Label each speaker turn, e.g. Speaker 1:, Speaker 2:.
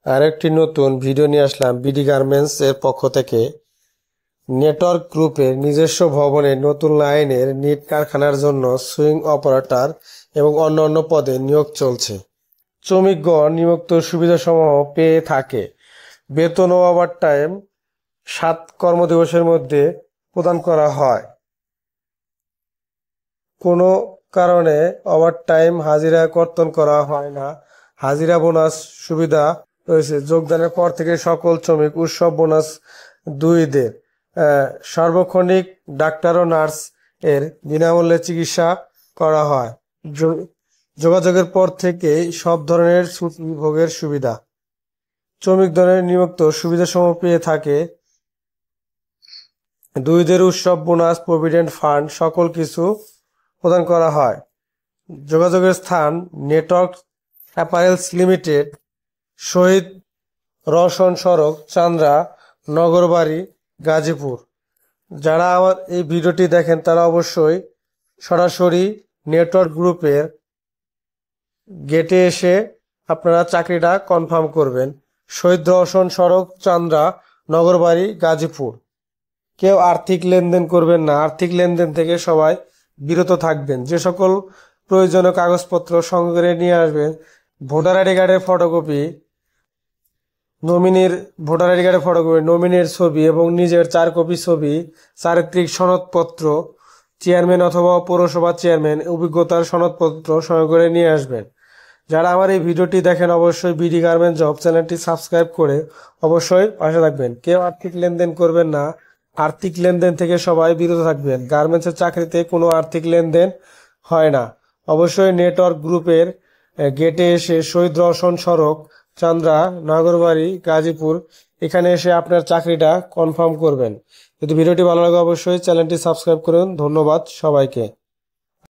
Speaker 1: আরেকটি নতুন ভিডিও নিয়ে আসলাম বিডি গার্মেন্টস এর পক্ষ থেকে। নেটওয়ার্ক গ্রুপের নিজস্ব ভবনে নতুন লাইনের নিট কারখানার জন্য সুইং অপারেটর এবং অন্যান্য পদে নিয়োগ চলছে। শ্রমিকগণ নিয়োক্ত সুবিধাসমূহ পেয়ে থাকে। বেতন ও ওভারটাইম 7 কর্মদিবসের মধ্যে প্রদান করা হয়। কোনো কারণে ওভারটাইম হাজিরা কর্তন করা হয় না। হাজিরা বোনাস সুবিধা রয়েছে। যোগদানের পর থেকে সকল শ্রমিক উৎসব বোনাস 2 দেয়। সার্বক্ষণিক ডাক্তার ও নার্স এর বিনামূল্যে চিকিৎসা করা হয়। যোগাযোগের পর থেকেই সব ধরনের ছুটি ভোগের সুবিধা। শ্রমিক দলের নিয়োক্ত সুবিধাসমূহ পেয়ে থাকে। 2 দের উৎসব বোনাস, প্রভিডেন্ট ফান্ড সকল কিছু প্রদান করা হয়। যোগাযোগের স্থান নেটওয়ার্ক অ্যাপারেলস লিমিটেড, শহীদ রওশন সড়ক, চান্দ্রা, নগরবাড়ি, গাজীপুর। যারা আমার এই ভিডিওটি দেখেন তারা অবশ্যই সরাসরি নেটওয়ার্ক গ্রুপের গেটে এসে আপনারা চাকরিটা কনফার্ম করবেন। শহীদ রওশন সড়ক, চান্দ্রা, নগরবাড়ি, গাজীপুর। কেউ আর্থিক লেনদেন করবেন না। আর্থিক লেনদেন থেকে সবাই বিরত থাকবেন। যে সকল প্রয়োজনীয় কাগজপত্র সঙ্গে করে নিয়ে আসবেন, ভোটার আইডি কার্ডের ফটোকপি, ভোটার আইডি কার্ডের ফটোকপি, নমিনির ছবি এবং নিজের 4 কপি ছবি, চারিত্রিক সনদপত্র, চেয়ারম্যান অথবা পৌরসভা চেয়ারম্যান অভিজ্ঞতার সনদপত্র সঙ্গে করে নিয়ে আসবেন। যারা আমার এই ভিডিওটি দেখেন অবশ্যই বিডি গার্মেন্টস জব চ্যানেলটি সাবস্ক্রাইব করে অবশ্যই পাশে থাকবেন। কেউ আর্থিক লেনদেন করবেন না। আর্থিক লেনদেন থেকে সবাই বিরত থাকবেন। গার্মেন্টসের চাকরিতে কোনো আর্থিক লেনদেন হয় না। অবশ্যই নেটওয়ার্ক গ্রুপের গেটে এসে শহীদ রওশন সড়ক, চান্দ্রা, নগরবাড়ি, গাজীপুর এখানে এসে আপনার চাকরিটা কনফার্ম করবেন। যদি ভিডিওটি ভালো লাগে অবশ্যই চ্যানেলটি সাবস্ক্রাইব করুন। ধন্যবাদ সবাইকে।